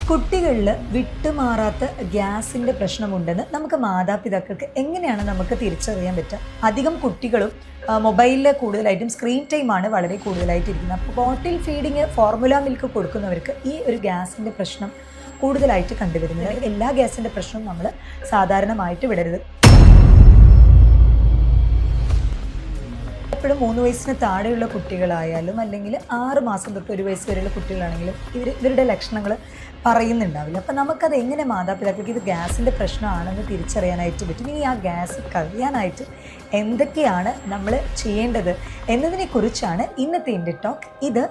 കുട്ടികളിൽ വിട്ടുമാറാത്ത ഗ്യാസിൻ്റെ പ്രശ്നമുണ്ടെന്ന് നമുക്ക് മാതാപിതാക്കൾക്ക് എങ്ങനെയാണ് നമുക്ക് തിരിച്ചറിയാൻ പറ്റുക? അധികം കുട്ടികളും മൊബൈലിൽ കൂടുതലായിട്ടും സ്ക്രീൻ ടൈമാണ് വളരെ കൂടുതലായിട്ടിരിക്കുന്നത്. അപ്പോൾ ബോട്ടിൽ ഫീഡിങ് ഫോർമുല മിൽക്ക് കൊടുക്കുന്നവർക്ക് ഈ ഒരു ഗ്യാസിൻ്റെ പ്രശ്നം കൂടുതലായിട്ട് കണ്ടുവരുന്നത്. എല്ലാ ഗ്യാസിൻ്റെ പ്രശ്നവും നമ്മൾ സാധാരണമായിട്ട് വിടരുത്. എപ്പോഴും 3 വയസ്സിന് താഴെയുള്ള കുട്ടികളായാലും അല്ലെങ്കിൽ 6 മാസം തൊട്ട് 1 വയസ്സ് വരെയുള്ള കുട്ടികളാണെങ്കിലും ഇവരുടെ ലക്ഷണങ്ങൾ പറയുന്നുണ്ടാവില്ല. അപ്പോൾ നമുക്കത് എങ്ങനെ മാതാപിതാക്കൾക്ക് ഇത് ഗ്യാസിൻ്റെ പ്രശ്നമാണെന്ന് തിരിച്ചറിയാനായിട്ട് പറ്റും. ഇനി ആ ഗ്യാസ് കഴിയാനായിട്ട് എന്തൊക്കെയാണ് നമ്മൾ ചെയ്യേണ്ടത് എന്നതിനെക്കുറിച്ചാണ് ഇന്നത്തെ എൻ്റെ ടോക്ക്. ഇത്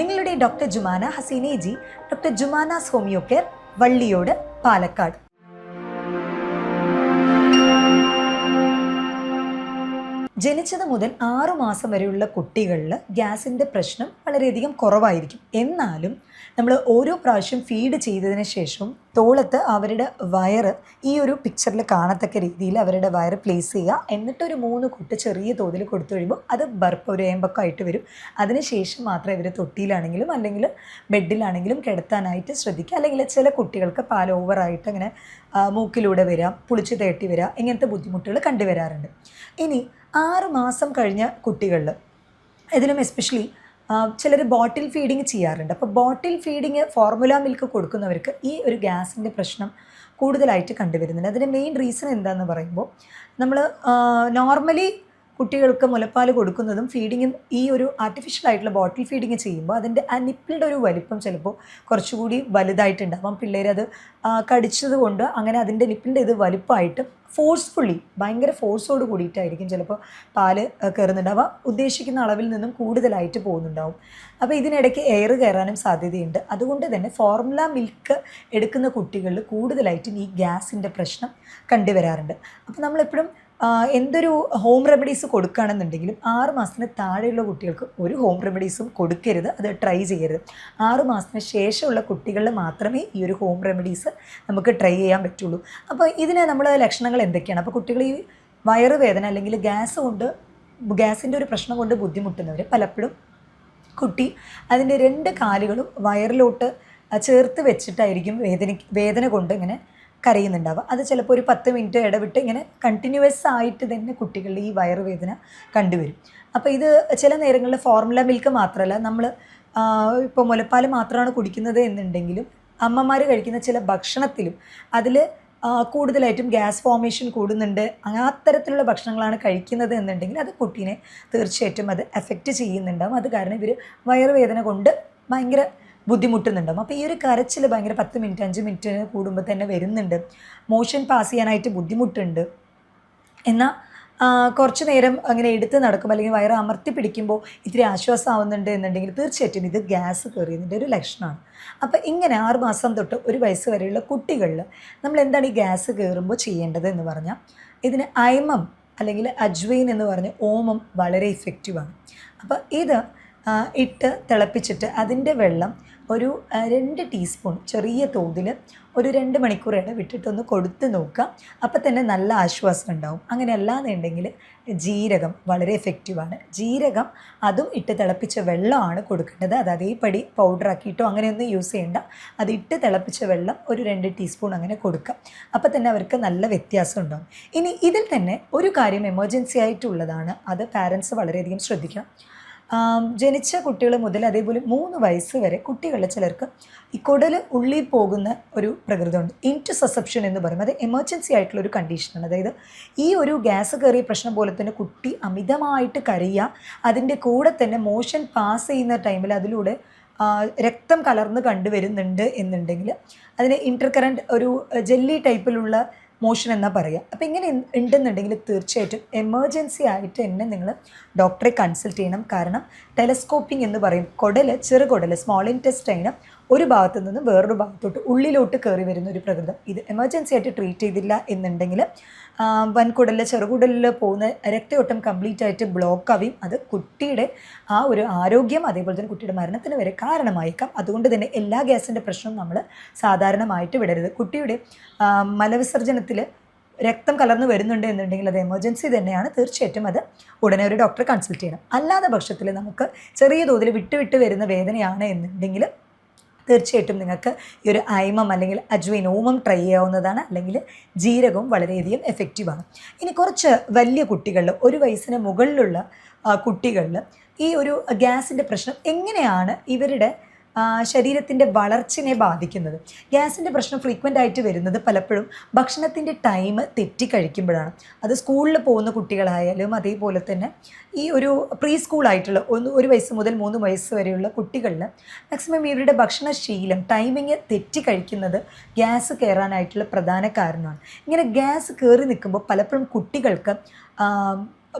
നിങ്ങളുടെ doctor Jumana Haseene ji, doctor Jumana's homeo care, Valliyode, Palakkad. ജനിച്ചത് മുതൽ 6 മാസം വരെയുള്ള കുട്ടികളിൽ ഗ്യാസിൻ്റെ പ്രശ്നം വളരെയധികം കുറവായിരിക്കും. എന്നാലും നമ്മൾ ഓരോ പ്രാവശ്യം ഫീഡ് ചെയ്തതിന് ശേഷം തോളത്ത് അവരുടെ വയറ് ഈ ഒരു പിക്ചറിൽ കാണത്തക്ക രീതിയിൽ അവരുടെ വയറ് പ്ലേസ് ചെയ്യുക. എന്നിട്ടൊരു 3 കുട്ടി ചെറിയ തോതിൽ കൊടുത്തു കഴിയുമ്പോൾ അത് ബർപ്പ് ഒരു ഏമ്പക്കമായിട്ട് വരും. അതിനുശേഷം മാത്രമേ ഇവർ തൊട്ടിയിലാണെങ്കിലും അല്ലെങ്കിൽ ബെഡിലാണെങ്കിലും കിടത്താനായിട്ട് ശ്രദ്ധിക്കുക. അല്ലെങ്കിൽ ചില കുട്ടികൾക്ക് പാൽ ഓവറായിട്ട് അങ്ങനെ മൂക്കിലൂടെ വരാം, പുളിച്ച് തേട്ടി വരാം, ഇങ്ങനത്തെ ബുദ്ധിമുട്ടുകൾ കണ്ടുവരാറുണ്ട്. ഇനി 6 മാസം കഴിഞ്ഞ കുട്ടികളിൽ ഇതിലും എസ്പെഷ്യലി ചിലർ ബോട്ടിൽ ഫീഡിങ് ചെയ്യാറുണ്ട്. അപ്പോൾ ബോട്ടിൽ ഫീഡിങ് ഫോർമുല മിൽക്ക് കൊടുക്കുന്നവർക്ക് ഈ ഒരു ഗ്യാസിൻ്റെ പ്രശ്നം കൂടുതലായിട്ട് കണ്ടുവരുന്നുണ്ട്. അതിൻ്റെ മെയിൻ റീസൺ എന്താണെന്ന് പറയുമ്പോൾ നമ്മൾ നോർമലി കുട്ടികൾക്ക് മുലപ്പാൽ കൊടുക്കുന്നതും ഫീഡിങ്ങും ഈ ഒരു ആർട്ടിഫിഷ്യൽ ആയിട്ടുള്ള ബോട്ടിൽ ഫീഡിങ് ചെയ്യുമ്പോൾ അതിൻ്റെ ആ നിപ്പിളുടെ ഒരു വലിപ്പം ചിലപ്പോൾ കുറച്ചുകൂടി വലുതായിട്ടുണ്ടാകും. പിള്ളേരത് കടിച്ചത് കൊണ്ട് അങ്ങനെ അതിൻ്റെ നിപ്പിളിൻ്റെ ഇത് വലുപ്പമായിട്ട് ഫോഴ്സ്ഫുള്ളി ഭയങ്കര ഫോഴ്സോട് കൂടിയിട്ടായിരിക്കും ചിലപ്പോൾ പാല് കയറുന്നുണ്ടാവുക. ഉദ്ദേശിക്കുന്ന അളവിൽ നിന്നും കൂടുതലായിട്ട് പോകുന്നുണ്ടാവും. അപ്പോൾ ഇതിനിടയ്ക്ക് എയർ കയറാനും സാധ്യതയുണ്ട്. അതുകൊണ്ട് തന്നെ ഫോർമുല മിൽക്ക് എടുക്കുന്ന കുട്ടികളിൽ കൂടുതലായിട്ടും ഈ ഗ്യാസിൻ്റെ പ്രശ്നം കണ്ടുവരാറുണ്ട്. അപ്പോൾ നമ്മളെപ്പോഴും എന്തൊരു ഹോം റെമഡീസ് കൊടുക്കുകയാണെന്നുണ്ടെങ്കിലും 6 മാസത്തിന് താഴെയുള്ള കുട്ടികൾക്ക് ഒരു ഹോം റെമഡീസും കൊടുക്കരുത്, അത് ട്രൈ ചെയ്യരുത്. 6 മാസത്തിന് ശേഷമുള്ള കുട്ടികളിൽ മാത്രമേ ഈ ഒരു ഹോം റെമഡീസ് നമുക്ക് ട്രൈ ചെയ്യാൻ പറ്റുള്ളൂ. അപ്പോൾ ഇതിന് നമ്മൾ ലക്ഷണങ്ങൾ എന്തൊക്കെയാണ്? അപ്പോൾ കുട്ടികൾ ഈ വയറുവേദന അല്ലെങ്കിൽ ഗ്യാസിൻ്റെ ഒരു പ്രശ്നം കൊണ്ട് ബുദ്ധിമുട്ടുന്നവർ പലപ്പോഴും കുട്ടി അതിൻ്റെ 2 കാലുകളും വയറിലോട്ട് ചേർത്ത് വെച്ചിട്ടായിരിക്കും വേദന കൊണ്ട് ഇങ്ങനെ കരയുന്നുണ്ടാവുക. അത് ചിലപ്പോൾ ഒരു 10 മിനിറ്റ് ഇടവിട്ട് ഇങ്ങനെ കണ്ടിന്യൂസ് ആയിട്ട് തന്നെ കുട്ടികളിൽ ഈ വയറുവേദന കണ്ടുവരും. അപ്പോൾ ഇത് ചില നേരങ്ങളിൽ ഫോർമുല മിൽക്ക് മാത്രമല്ല, നമ്മൾ ഇപ്പോൾ മുലപ്പാൽ മാത്രമാണ് കുടിക്കുന്നത് എന്നുണ്ടെങ്കിലും അമ്മമാർ കഴിക്കുന്ന ചില ഭക്ഷണത്തിലും അതിൽ കൂടുതലായിട്ടും ഗ്യാസ് ഫോർമേഷൻ കൂടുന്നുണ്ട്, അത്തരത്തിലുള്ള ഭക്ഷണങ്ങളാണ് കഴിക്കുന്നത് എന്നുണ്ടെങ്കിൽ അത് കുട്ടീനെ തീർച്ചയായിട്ടും അത് എഫക്റ്റ് ചെയ്യുന്നുണ്ടാകും. അത് കാരണം ഇവർ വയറുവേദന കൊണ്ട് ഭയങ്കര ബുദ്ധിമുട്ടുന്നുണ്ടാകും. അപ്പോൾ ഈ ഒരു കരച്ചിൽ ഭയങ്കര 10 മിനിറ്റ് 5 മിനിറ്റ് കൂടുമ്പോൾ തന്നെ വരുന്നുണ്ട്. മോഷൻ പാസ് ചെയ്യാനായിട്ട് ബുദ്ധിമുട്ടുണ്ട്. എന്നാൽ കുറച്ച് നേരം അങ്ങനെ എടുത്ത് നടക്കും അല്ലെങ്കിൽ വയറ് അമർത്തി പിടിക്കുമ്പോൾ ഇത്തിരി ആശ്വാസമാവുന്നുണ്ട് എന്നുണ്ടെങ്കിൽ തീർച്ചയായിട്ടും ഇത് ഗ്യാസ് കയറിയതിൻ്റെ ഒരു ലക്ഷണമാണ്. അപ്പോൾ ഇങ്ങനെ 6 മാസം തൊട്ട് 1 വയസ്സ് വരെയുള്ള കുട്ടികളിൽ നമ്മൾ എന്താണ് ഈ ഗ്യാസ് കയറുമ്പോൾ ചെയ്യേണ്ടത് എന്ന് പറഞ്ഞാൽ, ഇതിന് ഐമം അല്ലെങ്കിൽ അജ്വൈൻ എന്ന് പറഞ്ഞ ഓമം വളരെ ഇഫക്റ്റീവാണ്. അപ്പോൾ ഇത് ഇട്ട് തിളപ്പിച്ചിട്ട് അതിൻ്റെ വെള്ളം ഒരു 2 ടീസ്പൂൺ ചെറിയ തോതിൽ ഒരു 2 മണിക്കൂർ ഇടവിട്ടിട്ടൊന്ന് കൊടുത്ത് നോക്കുക. അപ്പോൾ തന്നെ നല്ല ആശ്വാസം ഉണ്ടാവും. അങ്ങനെ അല്ലാന്നുണ്ടെങ്കിൽ ജീരകം വളരെ എഫക്റ്റീവാണ്. ജീരകം അതും ഇട്ട് തിളപ്പിച്ച വെള്ളമാണ് കൊടുക്കേണ്ടത്. അത് അതേപടി പൗഡറാക്കിയിട്ടോ അങ്ങനെയൊന്നും യൂസ് ചെയ്യേണ്ട. അത് ഇട്ട് തിളപ്പിച്ച വെള്ളം ഒരു 2 ടീസ്പൂൺ അങ്ങനെ കൊടുക്കുക. അപ്പോൾ തന്നെ അവർക്ക് നല്ല വ്യത്യാസം ഉണ്ടാവും. ഇനി ഇതിൽ തന്നെ ഒരു കാര്യം എമർജൻസി ആയിട്ടുള്ളതാണ്, അത് പാരൻസ് വളരെയധികം ശ്രദ്ധിക്കണം. ജനിച്ച കുട്ടികൾ മുതൽ അതേപോലെ 3 വയസ്സ് വരെ കുട്ടികളിൽ ചിലർക്ക് ഈ കുടൽ ഉള്ളിൽ പോകുന്ന ഒരു പ്രകൃതമുണ്ട്. ഇൻറ്റുസസെപ്ഷൻ എന്ന് പറയും. അത് എമർജൻസി ആയിട്ടുള്ളൊരു കണ്ടീഷനാണ്. അതായത് ഈ ഒരു ഗ്യാസ് കയറിയ പ്രശ്നം പോലെ തന്നെ കുട്ടി അമിതമായിട്ട് കരയുക, അതിൻ്റെ കൂടെ തന്നെ മോഷൻ പാസ് ചെയ്യുന്ന ടൈമിൽ അതിലൂടെ രക്തം കലർന്ന് കണ്ടുവരുന്നുണ്ട് എന്നുണ്ടെങ്കിൽ അതിന് ഇൻ്റർകറൻറ്റ് ഒരു ജെല്ലി ടൈപ്പിലുള്ള മോഷൻ എന്നാ പറയുക. അപ്പോൾ ഇങ്ങനെ ഉണ്ടെന്നുണ്ടെങ്കിൽ തീർച്ചയായിട്ടും എമർജൻസി ആയിട്ട് തന്നെ നിങ്ങൾ ഡോക്ടറെ കൺസൾട്ട് ചെയ്യണം. കാരണം ടെലസ്കോപ്പിംഗ് എന്ന് പറയും. ചെറുകുടൽ സ്മോൾ ഇൻറ്റെസ്റ്റൈന് ഒരു ഭാഗത്തു നിന്ന് വേറൊരു ഭാഗത്തോട്ട് ഉള്ളിലോട്ട് കയറി വരുന്ന ഒരു പ്രകൃതം. ഇത് എമർജൻസി ആയിട്ട് ട്രീറ്റ് ചെയ്തില്ല എന്നുണ്ടെങ്കിൽ വൻകുടലിൽ ചെറുകുടലിൽ പോകുന്ന രക്തയോട്ടം കംപ്ലീറ്റ് ആയിട്ട് ബ്ലോക്ക് ആവും. അത് കുട്ടിയുടെ ആ ഒരു ആരോഗ്യം അതേപോലെ തന്നെ കുട്ടിയുടെ മരണത്തിന് വരെ കാരണമായേക്കാം. അതുകൊണ്ട് തന്നെ എല്ലാ ഗ്യാസിൻ്റെ പ്രശ്നവും നമ്മൾ സാധാരണമായിട്ട് വിടരുത്. കുട്ടിയുടെ മലവിസർജനത്തിൽ രക്തം കലർന്ന് വരുന്നുണ്ട് എന്നുണ്ടെങ്കിൽ അത് എമർജൻസി തന്നെയാണ്. തീർച്ചയായിട്ടും അത് ഉടനെ ഒരു ഡോക്ടറെ കൺസൾട്ട് ചെയ്യണം. അല്ലാത്ത പക്ഷത്തിൽ നമുക്ക് ചെറിയ തോതിൽ വിട്ട് വരുന്ന വേദനയാണ് എന്നുണ്ടെങ്കിൽ തീർച്ചയായിട്ടും നിങ്ങൾക്ക് ഈ ഒരു അയമം അല്ലെങ്കിൽ അജ്വൈൻ ഓമം ട്രൈ ചെയ്യാവുന്നതാണ്. അല്ലെങ്കിൽ ജീരകവും വളരെയധികം എഫക്റ്റീവാണ്. ഇനി കുറച്ച് വലിയ കുട്ടികളിൽ 1 വയസ്സിന് മുകളിലുള്ള കുട്ടികളിൽ ഈ ഒരു ഗ്യാസിൻ്റെ പ്രശ്നം എങ്ങനെയാണ് ഇവരുടെ ശരീരത്തിൻ്റെ വളർച്ചയെ ബാധിക്കുന്നത്? ഗ്യാസിൻ്റെ പ്രശ്നം ഫ്രീക്വൻ്റ് ആയിട്ട് വരുന്നത് പലപ്പോഴും ഭക്ഷണത്തിൻ്റെ ടൈം തെറ്റി കഴിക്കുമ്പോഴാണ്. അത് സ്കൂളിൽ പോകുന്ന കുട്ടികളായാലും അതേപോലെ തന്നെ ഈ ഒരു പ്രീ സ്കൂളായിട്ടുള്ള 1 വയസ്സ് മുതൽ 3 വയസ്സ് വരെയുള്ള കുട്ടികളിൽ മാക്സിമം ഇവരുടെ ഭക്ഷണശീലം ടൈമിങ് തെറ്റി കഴിക്കുന്നത് ഗ്യാസ് കയറാനായിട്ടുള്ള പ്രധാന കാരണമാണ്. ഇങ്ങനെ ഗ്യാസ് കയറി നിൽക്കുമ്പോൾ പലപ്പോഴും കുട്ടികൾക്ക്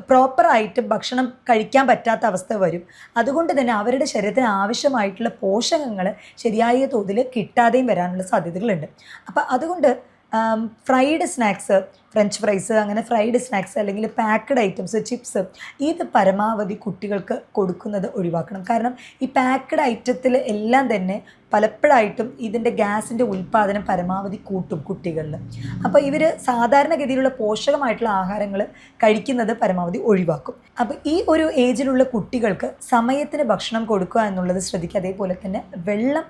പ്രോപ്പറായിട്ട് ഭക്ഷണം കഴിക്കാൻ പറ്റാത്ത അവസ്ഥ വരും. അതുകൊണ്ട് തന്നെ അവരുടെ ശരീരത്തിന് ആവശ്യമായിട്ടുള്ള പോഷകങ്ങൾ ശരിയായ തോതിൽ കിട്ടാതെയും വരാനുള്ള സാധ്യതകളുണ്ട്. അപ്പോൾ അതുകൊണ്ട് ഫ്രൈഡ് സ്നാക്സ്, ഫ്രഞ്ച് ഫ്രൈസ്, അങ്ങനെ ഫ്രൈഡ് സ്നാക്സ് അല്ലെങ്കിൽ പാക്ക്ഡ് ഐറ്റംസ്, ചിപ്സ്, ഇത് പരമാവധി കുട്ടികൾക്ക് കൊടുക്കുന്നത് ഒഴിവാക്കണം. കാരണം ഈ പാക്ക്ഡ് ഐറ്റത്തിൽ എല്ലാം തന്നെ പലപ്പോഴായിട്ടും ഇതിൻ്റെ ഗ്യാസിൻ്റെ ഉൽപ്പാദനം പരമാവധി കൂട്ടും കുട്ടികളിൽ. അപ്പോൾ ഇവർ സാധാരണഗതിയിലുള്ള പോഷകമായിട്ടുള്ള ആഹാരങ്ങൾ കഴിക്കുന്നത് പരമാവധി ഒഴിവാക്കും. അപ്പോൾ ഈ ഒരു ഏജിലുള്ള കുട്ടികൾക്ക് സമയത്തിന് ഭക്ഷണം കൊടുക്കുക എന്നുള്ളത് ശ്രദ്ധിക്കുക. അതേപോലെ തന്നെ വെള്ളം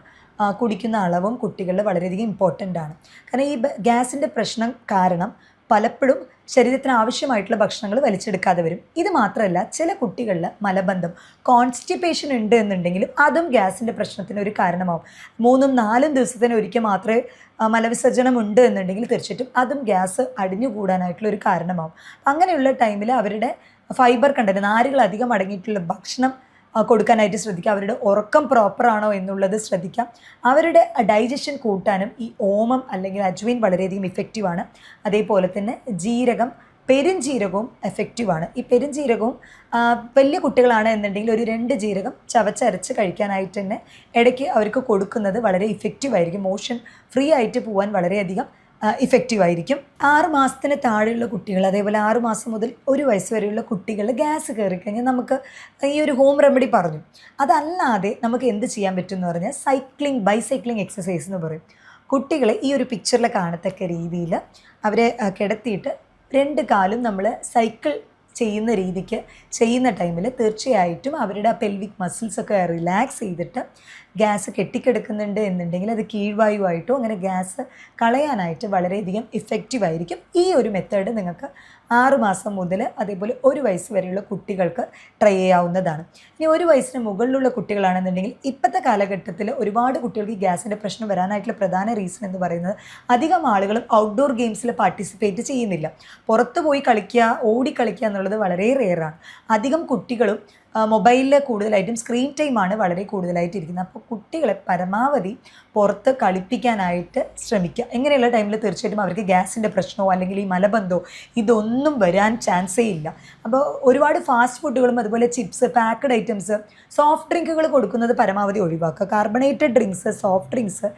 കുടിക്കുന്ന അളവും കുട്ടികളിൽ വളരെയധികം ഇമ്പോർട്ടൻ്റ് ആണ്. കാരണം ഈ ഗ്യാസിൻ്റെ പ്രശ്നം കാരണം പലപ്പോഴും ശരീരത്തിന് ആവശ്യമായിട്ടുള്ള ഭക്ഷണങ്ങൾ വലിച്ചെടുക്കാതെ വരും. ഇത് മാത്രമല്ല, ചില കുട്ടികളിൽ മലബന്ധം, കോൺസ്റ്റിപ്പേഷൻ ഉണ്ട് എന്നുണ്ടെങ്കിലും അതും ഗ്യാസിൻ്റെ പ്രശ്നത്തിന് ഒരു കാരണമാവും. 3-4 ദിവസത്തിന് ഒരിക്കൽ മാത്രമേ മലവിസർജനം ഉണ്ട് എന്നുണ്ടെങ്കിൽ തീർച്ചയായിട്ടും അതും ഗ്യാസ് അടിഞ്ഞുകൂടാനായിട്ടുള്ള ഒരു കാരണമാവും. അങ്ങനെയുള്ള ടൈമിൽ അവരുടെ ഫൈബർ കണ്ടന്റ്, നാരുകൾ അധികം അടങ്ങിയിട്ടുള്ള ഭക്ഷണം കൊടുക്കാനായിട്ട് ശ്രദ്ധിക്കുക. അവരുടെ ഉറക്കം പ്രോപ്പറാണോ എന്നുള്ളത് ശ്രദ്ധിക്കാം. അവരുടെ ഡൈജഷൻ കൂട്ടാനും ഈ ഓമം അല്ലെങ്കിൽ അജ്വൈൻ വളരെയധികം ഇഫക്റ്റീവാണ്. അതേപോലെ തന്നെ ജീരകം, പെരുംജീരകവും എഫക്റ്റീവാണ്. ഈ പെരുംജീരകവും വലിയ കുട്ടികളാണ് എന്നുണ്ടെങ്കിൽ ഒരു 2 ജീരകം ചവച്ചരച്ച് കഴിക്കാനായിട്ട് തന്നെ ഇടയ്ക്ക് അവർക്ക് കൊടുക്കുന്നത് വളരെ ഇഫക്റ്റീവായിരിക്കും. മോഷൻ ഫ്രീ ആയിട്ട് പോകാൻ വളരെയധികം ഇഫക്റ്റീവായിരിക്കും. 6 മാസത്തിന് താഴെയുള്ള കുട്ടികൾ, അതേപോലെ 6 മാസം മുതൽ 1 വയസ്സ് വരെയുള്ള കുട്ടികൾ ഗ്യാസ് കയറിക്കഴിഞ്ഞാൽ നമുക്ക് ഈ ഒരു ഹോം റെമഡി പറഞ്ഞു. അതല്ലാതെ നമുക്ക് എന്ത് ചെയ്യാൻ പറ്റും എന്ന് പറഞ്ഞാൽ ബൈസൈക്ലിംഗ് എക്സസൈസ് എന്ന് പറയും. കുട്ടികളെ ഈ ഒരു പിക്ചറിൽ കാണത്തക്ക രീതിയിൽ അവരെ കിടത്തിയിട്ട് 2 കാലും നമ്മൾ സൈക്കിൾ ചെയ്യുന്ന രീതിക്ക് ചെയ്യുന്ന ടൈമിൽ തീർച്ചയായിട്ടും അവരുടെ പെൽവിക് മസിൽസൊക്കെ റിലാക്സ് ചെയ്തിട്ട് ഗ്യാസ് കെട്ടിക്കിടക്കുന്നുണ്ട് എന്നുണ്ടെങ്കിൽ അത് കീഴ്വായുവായിട്ടോ അങ്ങനെ ഗ്യാസ് കളയാനായിട്ട് വളരെയധികം ഇഫക്റ്റീവായിരിക്കും. ഈ ഒരു മെത്തേഡ് നിങ്ങൾക്ക് 6 മാസം മുതൽ അതേപോലെ 1 വയസ്സ് വരെയുള്ള കുട്ടികൾക്ക് ട്രൈ ചെയ്യാവുന്നതാണ്. ഇനി 1 വയസ്സിന് മുകളിലുള്ള കുട്ടികളാണെന്നുണ്ടെങ്കിൽ ഇപ്പോഴത്തെ കാലഘട്ടത്തിൽ ഒരുപാട് കുട്ടികൾക്ക് ഈ ഗ്യാസിൻ്റെ പ്രശ്നം വരാനായിട്ടുള്ള പ്രധാന റീസൺ എന്ന് പറയുന്നത് അധികം ആളുകളും ഔട്ട്ഡോർ ഗെയിംസിൽ പാർട്ടിസിപ്പേറ്റ് ചെയ്യുന്നില്ല. പുറത്ത് പോയി കളിക്കുക, ഓടിക്കളിക്കുക എന്നുള്ളത് വളരെ റെയറാണ്. അധികം കുട്ടികളും മൊബൈലിൽ കൂടുതലായിട്ടും സ്ക്രീൻ ടൈമാണ് വളരെ കൂടുതലായിട്ട് ഇരിക്കുന്നത്. അപ്പോൾ കുട്ടികളെ പരമാവധി പുറത്ത് കളിപ്പിക്കാനായിട്ട് ശ്രമിക്കുക. ഇങ്ങനെയുള്ള ടൈമിൽ തീർച്ചയായിട്ടും അവർക്ക് ഗ്യാസിൻ്റെ പ്രശ്നമോ അല്ലെങ്കിൽ ഈ മലബന്ധമോ ഇതൊന്നും വരാൻ ചാൻസേ ഇല്ല. അപ്പോൾ ഒരുപാട് ഫാസ്റ്റ് ഫുഡുകളും അതുപോലെ ചിപ്സ്, പാക്ക്ഡ് ഐറ്റംസ്, സോഫ്റ്റ് ഡ്രിങ്കുകൾ കൊടുക്കുന്നത് പരമാവധി ഒഴിവാക്കുക. കാർബണേറ്റഡ് ഡ്രിങ്ക്സ്, സോഫ്റ്റ് ഡ്രിങ്ക്സ്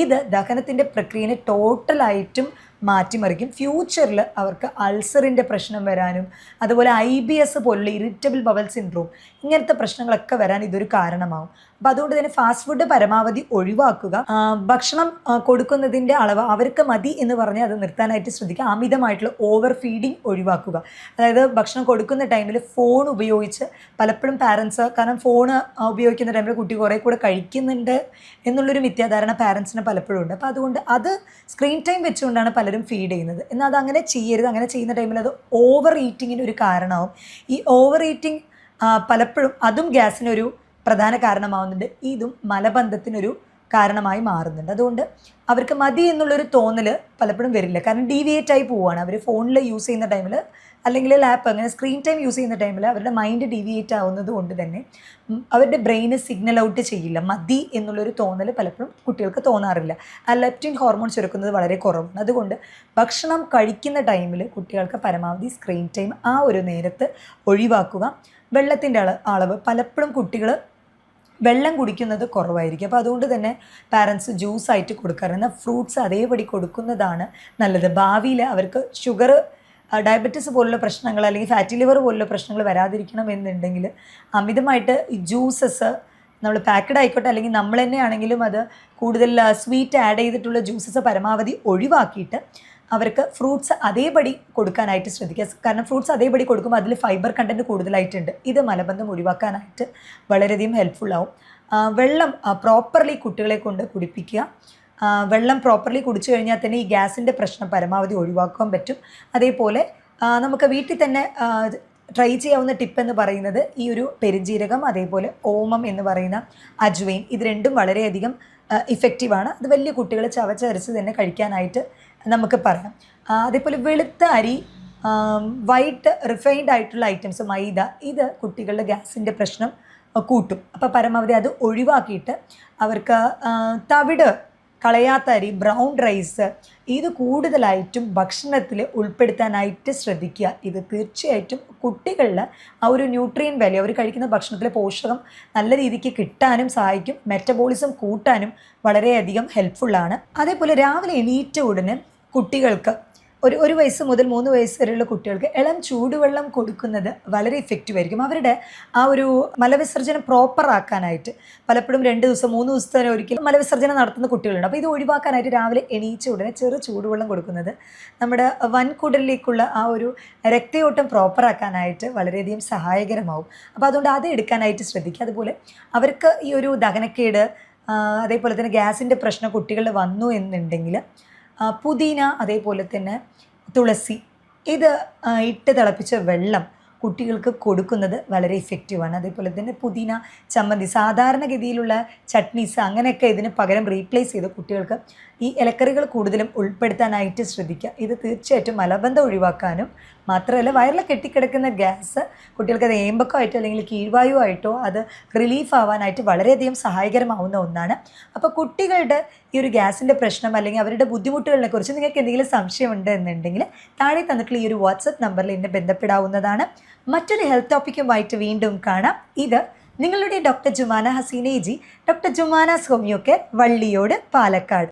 ഇത് ദഹനത്തിൻ്റെ പ്രക്രിയനെ ടോട്ടലായിട്ടും മാറ്റിമറിക്കും. ഫ്യൂച്ചറിൽ അവർക്ക് അൾസറിൻ്റെ പ്രശ്നം വരാനും അതുപോലെ IBS പോലുള്ള ഇറിറ്റബിൾ ബവൽ സിൻഡ്രോം ഇങ്ങനത്തെ പ്രശ്നങ്ങളൊക്കെ വരാൻ ഇതൊരു കാരണമാവും. അപ്പോൾ അതുകൊണ്ട് തന്നെ ഫാസ്റ്റ് ഫുഡ് പരമാവധി ഒഴിവാക്കുക. ഭക്ഷണം കൊടുക്കുന്നതിൻ്റെ അളവ് അവർക്ക് മതി എന്ന് പറഞ്ഞ് അത് നിർത്താനായിട്ട് ശ്രദ്ധിക്കുക. അമിതമായിട്ടുള്ള ഓവർ ഫീഡിങ് ഒഴിവാക്കുക. അതായത് ഭക്ഷണം കൊടുക്കുന്ന ടൈമിൽ ഫോൺ ഉപയോഗിച്ച് പലപ്പോഴും പാരൻസ്, കാരണം ഫോൺ ഉപയോഗിക്കുന്ന ടൈമിൽ കുട്ടി കുറേ കൂടെ കഴിക്കുന്നുണ്ട് എന്നുള്ളൊരു മിഥ്യാധാരണ പാരൻസിന് പലപ്പോഴും ഉണ്ട്. അപ്പോൾ അതുകൊണ്ട് അത് സ്ക്രീൻ ടൈം വെച്ചുകൊണ്ടാണ് പലരും ഫീഡ് ചെയ്യുന്നത്. എന്നാൽ അതങ്ങനെ ചെയ്യരുത്. അങ്ങനെ ചെയ്യുന്ന ടൈമിൽ അത് ഓവർ ഈറ്റിങ്ങിന് ഒരു കാരണമാവും. ഈ ഓവർ ഈറ്റിംഗ് പലപ്പോഴും അതും ഗ്യാസിനൊരു പ്രധാന കാരണമാവുന്നുണ്ട്. ഇതും മലബന്ധത്തിനൊരു കാരണമായി മാറുന്നുണ്ട്. അതുകൊണ്ട് അവർക്ക് മതി എന്നുള്ളൊരു തോന്നൽ പലപ്പോഴും വരില്ല. കാരണം ഡീവിയേറ്റ് ആയി പോവുകയാണ്. അവർ ഫോണിൽ യൂസ് ചെയ്യുന്ന ടൈമിൽ അല്ലെങ്കിൽ ലാപ്പ് അങ്ങനെ സ്ക്രീൻ ടൈം യൂസ് ചെയ്യുന്ന ടൈമിൽ അവരുടെ മൈൻഡ് ഡീവിയേറ്റ് ആവുന്നത് കൊണ്ട് തന്നെ അവരുടെ ബ്രെയിന് സിഗ്നൽ ഔട്ട് ചെയ്യില്ല. മതി എന്നുള്ളൊരു തോന്നൽ പലപ്പോഴും കുട്ടികൾക്ക് തോന്നാറില്ല. ആ ലെപ്റ്റിൻ ഹോർമോൺ ചുരക്കുന്നത് വളരെ കുറവാണ്. അതുകൊണ്ട് ഭക്ഷണം കഴിക്കുന്ന ടൈമിൽ കുട്ടികൾക്ക് പരമാവധി സ്ക്രീൻ ടൈം ആ ഒരു നേരത്ത് ഒഴിവാക്കുക. വെള്ളത്തിൻ്റെ അളവ് പലപ്പോഴും കുട്ടികൾ വെള്ളം കുടിക്കുന്നത് കുറവായിരിക്കും. അപ്പോൾ അതുകൊണ്ട് തന്നെ പാരൻസ് ജ്യൂസായിട്ട് കൊടുക്കാറുണ്ട്. ഫ്രൂട്ട്സ് അതേപടി കൊടുക്കുന്നതാണ് നല്ലത്. ഭാവിയിൽ അവർക്ക് ഷുഗർ, ഡയബറ്റീസ് പോലുള്ള പ്രശ്നങ്ങൾ അല്ലെങ്കിൽ ഫാറ്റി ലിവർ പോലുള്ള പ്രശ്നങ്ങൾ വരാതിരിക്കണം എന്നുണ്ടെങ്കിൽ അമിതമായിട്ട് ജ്യൂസസ് നമ്മൾ പാക്കഡ് ആയിക്കോട്ടെ അല്ലെങ്കിൽ നമ്മൾ തന്നെയാണെങ്കിലും അത് കൂടുതൽ സ്വീറ്റ് ആഡ് ചെയ്തിട്ടുള്ള ജ്യൂസസ് പരമാവധി ഒഴിവാക്കിയിട്ട് അവർക്ക് ഫ്രൂട്ട്സ് അതേപടി കൊടുക്കാനായിട്ട് ശ്രദ്ധിക്കുക. കാരണം ഫ്രൂട്ട്സ് അതേപടി കൊടുക്കുമ്പോൾ അതിൽ ഫൈബർ കണ്ടൻറ്റ് കൂടുതലായിട്ടുണ്ട്. ഇത് മലബന്ധം ഒഴിവാക്കാനായിട്ട് വളരെയധികം ഹെൽപ്ഫുൾ ആവും. വെള്ളം പ്രോപ്പർലി കുട്ടികളെ കൊണ്ട് കുടിപ്പിക്കുക. വെള്ളം പ്രോപ്പർലി കുടിച്ചു കഴിഞ്ഞാൽ തന്നെ ഈ ഗ്യാസിൻ്റെ പ്രശ്നം പരമാവധി ഒഴിവാക്കാൻ പറ്റും. അതേപോലെ നമുക്ക് വീട്ടിൽ തന്നെ ട്രൈ ചെയ്യാവുന്ന ടിപ്പ് എന്ന് പറയുന്നത് ഈ ഒരു പെരുംജീരകം, അതേപോലെ ഓമം എന്ന് പറയുന്ന അജ്വൈൻ, ഇത് രണ്ടും വളരെയധികം ഇഫക്റ്റീവാണ്. അത് വലിയ കുട്ടികൾ ചവച്ചരച്ച് തന്നെ കഴിക്കാനായിട്ട് നമുക്ക് പറയാം. അതേപോലെ വെളുത്ത അരി, വൈറ്റ് റിഫൈൻഡ് ആയിട്ടുള്ള ഐറ്റംസ്, മൈദ, ഇത് കുട്ടികളുടെ ഗ്യാസിൻ്റെ പ്രശ്നം കൂട്ടും. അപ്പോൾ പരമാവധി അത് ഒഴിവാക്കിയിട്ട് അവർക്ക് തവിട്, കളയാത്ത അരി, ബ്രൗൺ റൈസ്, ഇത് കൂടുതലായിട്ടും ഭക്ഷണത്തിൽ ഉൾപ്പെടുത്താനായിട്ട് ശ്രദ്ധിക്കുക. ഇത് തീർച്ചയായിട്ടും കുട്ടികളിൽ ആ ഒരു ന്യൂട്രിയൻ വാല്യൂ, അവർ കഴിക്കുന്ന ഭക്ഷണത്തിലെ പോഷകം നല്ല രീതിക്ക് കിട്ടാനും സഹായിക്കും. മെറ്റബോളിസം വളരെയധികം ഹെൽപ്ഫുള്ളാണ്. അതേപോലെ രാവിലെ എണീറ്റ ഉടനെ കുട്ടികൾക്ക് ഒരു വയസ്സ് മുതൽ 3 വയസ്സ് വരെയുള്ള കുട്ടികൾക്ക് ഇളം ചൂടുവെള്ളം കൊടുക്കുന്നത് വളരെ ഇഫക്റ്റീവ് ആയിരിക്കും. അവരുടെ ആ ഒരു മലവിസർജനം പ്രോപ്പർ ആക്കാനായിട്ട് പലപ്പോഴും 2 ദിവസം 3 ദിവസത്തിന് ഒരിക്കലും മലവിസർജനം നടത്തുന്ന കുട്ടികളുണ്ട്. അപ്പോൾ ഇത് ഒഴിവാക്കാനായിട്ട് രാവിലെ എണീച്ച ഉടനെ ചെറു ചൂടുവെള്ളം കൊടുക്കുന്നത് നമ്മുടെ വൻകുടലിലേക്കുള്ള ആ ഒരു രക്തയോട്ടം പ്രോപ്പർ ആക്കാനായിട്ട് വളരെയധികം സഹായകരമാവും. അപ്പോൾ അതുകൊണ്ട് അത് എടുക്കാനായിട്ട് ശ്രദ്ധിക്കുക. അതുപോലെ അവർക്ക് ഈ ഒരു ദഹനക്കേട്, അതേപോലെ തന്നെ ഗ്യാസിൻ്റെ പ്രശ്നം കുട്ടികളിൽ വന്നു എന്നുണ്ടെങ്കിൽ പുതിന, അതേപോലെ തന്നെ തുളസി, ഇത് ഇട്ട് തിളപ്പിച്ച വെള്ളം കുട്ടികൾക്ക് കൊടുക്കുന്നത് വളരെ ഇഫക്റ്റീവാണ്. അതേപോലെ തന്നെ പുതിന ചമ്മന്തി, സാധാരണഗതിയിലുള്ള ചട്നീസ് അങ്ങനെയൊക്കെ ഇതിന് പകരം റീപ്ലേസ് ചെയ്ത് കുട്ടികൾക്ക് ഈ ഇലക്കറികൾ കൂടുതലും ഉൾപ്പെടുത്താനായിട്ട് ശ്രദ്ധിക്കുക. ഇത് തീർച്ചയായിട്ടും മലബന്ധം ഒഴിവാക്കാനും മാത്രമല്ല വയറിൽ കെട്ടിക്കിടക്കുന്ന ഗ്യാസ് കുട്ടികൾക്ക് അത് ഏമ്പക്കോ ആയിട്ടോ അല്ലെങ്കിൽ കീഴ്വായു ആയിട്ടോ അത് റിലീഫ് ആവാനായിട്ട് വളരെയധികം സഹായകരമാവുന്ന ഒന്നാണ്. അപ്പോൾ കുട്ടികളുടെ ഈ ഒരു ഗ്യാസിൻ്റെ പ്രശ്നം അല്ലെങ്കിൽ അവരുടെ ബുദ്ധിമുട്ടുകളെ കുറിച്ച് നിങ്ങൾക്ക് എന്തെങ്കിലും സംശയമുണ്ട് എന്നുണ്ടെങ്കിൽ താഴെ തന്നിട്ടുള്ള ഈ ഒരു വാട്സപ്പ് നമ്പറിൽ എന്നെ ബന്ധപ്പെടാവുന്നതാണ്. മറ്റൊരു ഹെൽത്ത് ടോപ്പിക്കുമായിട്ട് വീണ്ടും കാണാം. ഇത് നിങ്ങളുടെ doctor Jumana Haseena ji, doctor Jumana's homeo care, Valliyode, Palakkad.